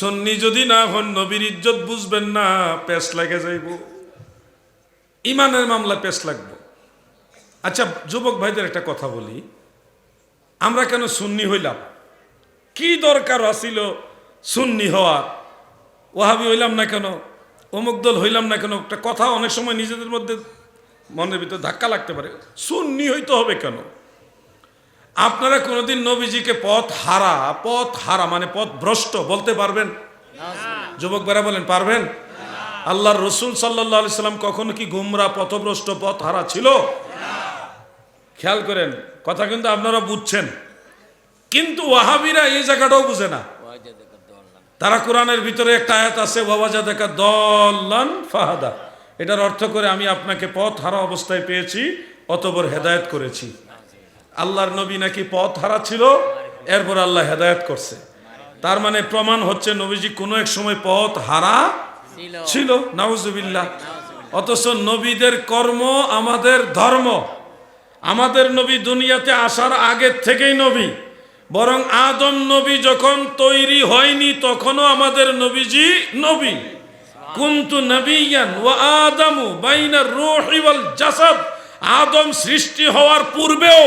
সুন্নি যদি না হন নবীর ইজ্জত বুঝবেন না, পেশ লাগে যাইব, ইমানের মামলা পেশ লাগবে। আচ্ছা যুবক ভাইদের একটা কথা বলি, আমরা কেন সুন্নি হইলাম? কি দরকার আছিল সুন্নি হওয়ার? ওয়াহাবি হইলাম না কেন, অমুক দল হইলাম না কেন? একটা কথা অনেক সময় নিজেদের মধ্যে মনের ভিতরে ধাক্কা লাগতে পারে, সুন্নি হইতে হবে কেন? আপনারা কোনোদিন নবীজিকে পথ হারা মানে পথ ভ্রষ্ট বলতে পারবেন? যুবক ভাইরা বলেন, পারবেন? আল্লাহর রসুল সাল্লাল্লাহু আলাইহি সাল্লাম কখনো কি গুমরা, পথভ্রষ্ট, পথ হারা ছিল? খেয়াল করেন, কথা কিন্তু আপনারা বুঝছেন, কিন্তু ওয়াহাবিরা এই জায়গাটাও বুঝে না। তারা কোরআনের ভিতরে একটা আয়াত আছে, ওয়াজাদাকা দাল্লান ফাহাদা, এটার অর্থ করে আমি আপনাকে পথ হারা অবস্থায় পেয়েছি, অতঃপর হেদায়েত করেছি। আল্লাহর নবী নাকি পথ হারা ছিল, এরপর আল্লাহ হেদায়েত করছে। তার মানে প্রমাণ হচ্ছে নবীজি কোনো এক সময় পথ হারা ছিল। নাউজুবিল্লাহ। অথচ নবীদের কর্ম আমাদের ধর্ম। আমাদের নবী দুনিয়াতে আসার আগের থেকেই নবী, বরং আদম নবী যখন তৈরি হয়নি তখনও আমাদের নবীজি নবী। কুনতু নবিয়ান ওয়া আদামু বাইনার রূহি ওয়াল জাসাদ, আদম সৃষ্টি হওয়ার পূর্বেও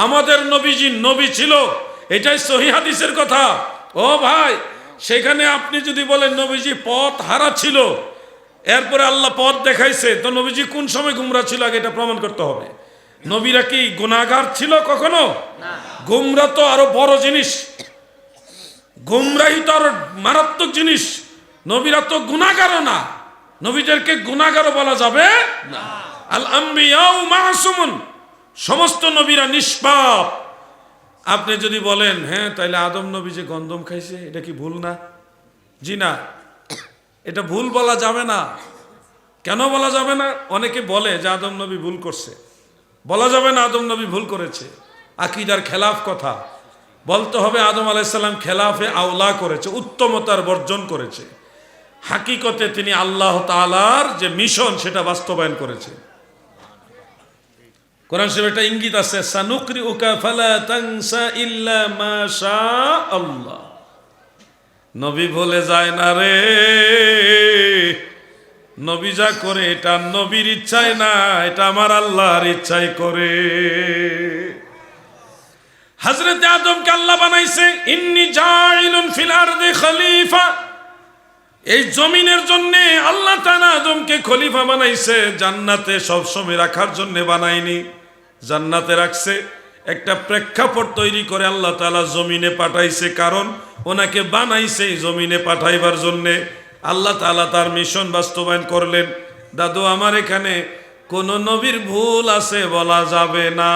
আমাদের নবীজি নবী ছিল। এটাই সহিহ হাদিসের কথা। ও ভাই, সেখানে আপনি যদি বলেন নবীজি পথ হারা ছিল, এরপরে আল্লাহ পথ দেখাইছে, তো নবীজি কোন সময় গুমরা ছিল আগে এটা প্রমাণ করতে হবে। নবীরা কি গুনাহগার ছিল কখনো? গুমরা তো আরো বড় জিনিস, গুমরাহি তো আরো মারাত্মক জিনিস। নবীরা তো গুনাহগারও না, নবীদেরকে গুনাহগারও বলা যাবে না। আল আম্বিয়াউ মাসুমুন, সমস্ত নবীরা নিষ্পাপ। আপনি যদি বলেন হ্যাঁ তাইলে আদম নবী যে গন্ধম খাইছে এটা কি ভুল না? জি না, এটা ভুল বলা যাবে না। কেন বলা যাবে না? অনেকে বলে যে আদম নবী ভুল করছে, বলা যাবে না আদম নবী ভুল করেছে, আকীদার খেলাফ কথা। বলতে হবে আদম আলাইহিস সালাম খেলাফে আওলা করেছে, উত্তমতার বর্জন করেছে। হাকিকতে তিনি আল্লাহ তাআলার যে মিশন সেটা বাস্তবায়ন করেছে। কোরআন শরীফে একটা ইঙ্গিত আছে, সানুকরিউকা ফালা তানসা ইল্লা মা শাআল্লাহ। নবী ভুলে যায় না রে, নবী যা করে এটা নবীর ইচ্ছায় না, এটা আমার আল্লাহর ইচ্ছায় করে। হযরত আদমকে আল্লাহ বানাইছে, ইন্নী জাইলুন ফিল আরদি খলিফা, এই জমিনের জন্য আল্লাহ তাআলা আদমকে খলিফা বানাইছে। জান্নাতে সবসময় রাখার জন্য বানায়নি, জান্নাতে রাখছে, একটা প্রেক্ষাপট তৈরি করে আল্লাহ তাআলা জমিনে পাঠাইছে, কারণ ওনাকে বানাইছে জমিনে পাঠাইবার জন্য। আল্লাহ তাআলা তার মিশন বাস্তবায়ন করলেন। দাদু আমার এখানে কোন নবীর ভুল আছে বলা যাবে না।